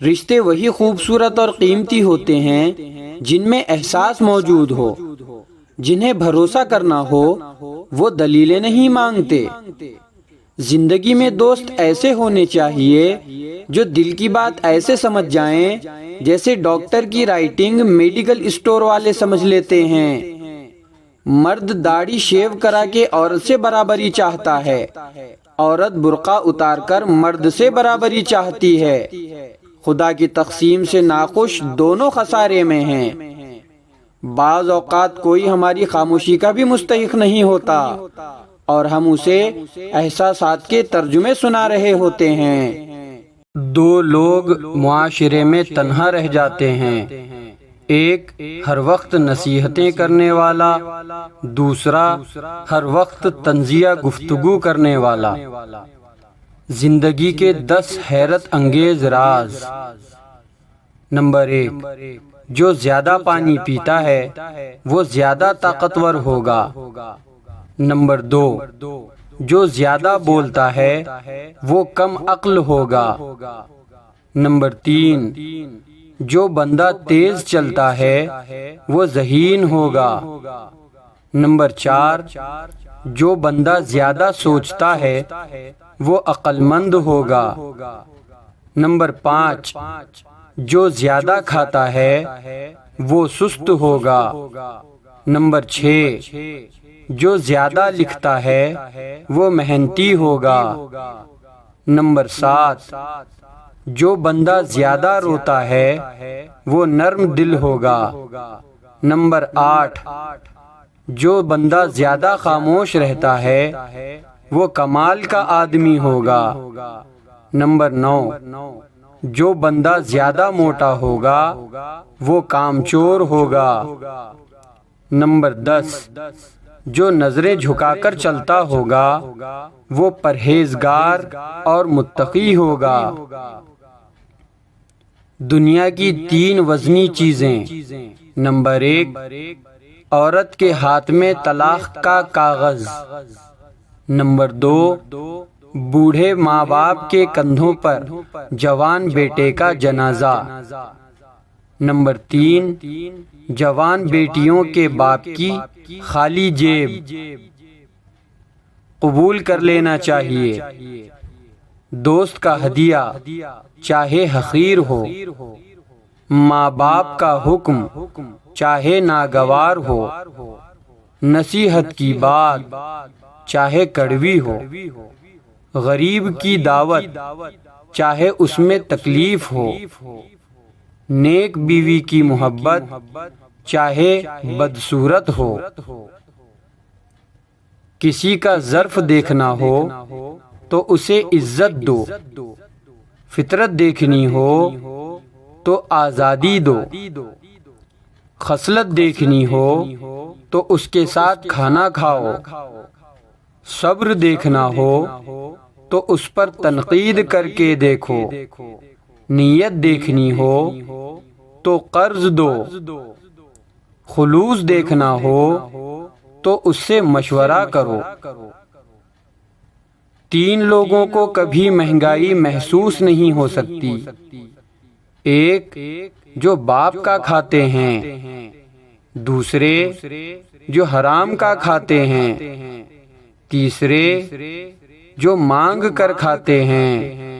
رشتے وہی خوبصورت اور قیمتی ہوتے ہیں جن میں احساس موجود ہو، جنہیں بھروسہ کرنا ہو، وہ دلیلیں نہیں مانگتے۔ زندگی میں دوست ایسے ہونے چاہیے جو دل کی بات ایسے سمجھ جائیں جیسے ڈاکٹر کی رائٹنگ میڈیکل اسٹور والے سمجھ لیتے ہیں۔ مرد داڑھی شیو کرا کے عورت سے برابری چاہتا ہے، عورت برقع اتار کر مرد سے برابری چاہتی ہے۔ خدا کی تقسیم سے ناخوش دونوں خسارے میں ہیں۔ بعض اوقات کوئی ہماری خاموشی کا بھی مستحق نہیں ہوتا اور ہم اسے احساسات کے ترجمے سنا رہے ہوتے ہیں۔ دو لوگ معاشرے میں تنہا رہ جاتے ہیں، ایک ہر وقت نصیحتیں کرنے والا، دوسرا ہر وقت طنزیہ گفتگو کرنے والا۔ زندگی کے 10 حیرت انگیز راز۔ نمبر 1، جو زیادہ پانی پیتا ہے وہ زیادہ طاقتور ہوگا۔ نمبر 2، جو زیادہ بولتا ہے وہ کم عقل ہوگا۔ نمبر 3، جو بندہ تیز چلتا ہے وہ ذہین ہوگا۔ نمبر 4، جو بندہ زیادہ سوچتا ہے وہ عقل مند ہوگا۔ نمبر 5، جو زیادہ کھاتا ہے وہ سست ہوگا۔ نمبر 6، جو زیادہ لکھتا ہے وہ محنتی ہوگا۔ نمبر 7، جو بندہ زیادہ روتا ہے وہ نرم دل ہوگا۔ نمبر 8، جو بندہ زیادہ خاموش رہتا ہے وہ کمال کا آدمی ہوگا۔ نمبر 9، جو بندہ زیادہ موٹا ہوگا وہ کامچور ہوگا۔ نمبر 10، جو نظریں جھکا کر چلتا ہوگا وہ پرہیزگار اور متقی ہوگا۔ دنیا کی 3 وزنی چیزیں۔ نمبر 1، عورت کے ہاتھ میں طلاق کا کاغذ۔ نمبر 2، بوڑھے ماں باپ کے کندھوں پر جوان بیٹے کا جنازہ۔ نمبر 3، جوان بیٹیوں کے باپ کی خالی جیب۔ قبول کر لینا چاہیے۔ دوست کا ہدیہ چاہے حقیر ہو، ماں باپ کا حکم چاہے ناگوار ہو، نصیحت کی بات چاہے کڑوی ہو، غریب کی دعوت چاہے اس میں تکلیف ہو، نیک بیوی کی محبت چاہے بدصورت ہو، کسی کا ظرف دیکھنا ہو تو اسے عزت دو، فطرت دیکھنی ہو تو آزادی دو، خصلت دیکھنی ہو تو اس کے ساتھ کھانا کھاؤ، صبر دیکھنا ہو تو اس پر تنقید کر کے دیکھو، نیت دیکھنی ہو تو قرض دو، خلوص دیکھنا ہو تو اس سے مشورہ کرو۔ 3 لوگوں کو کبھی مہنگائی محسوس نہیں ہو سکتی، ایک جو باپ کا کھاتے ہیں، دوسرے جو حرام کا کھاتے ہیں، تیسرے جو مانگ کر کھاتے ہیں،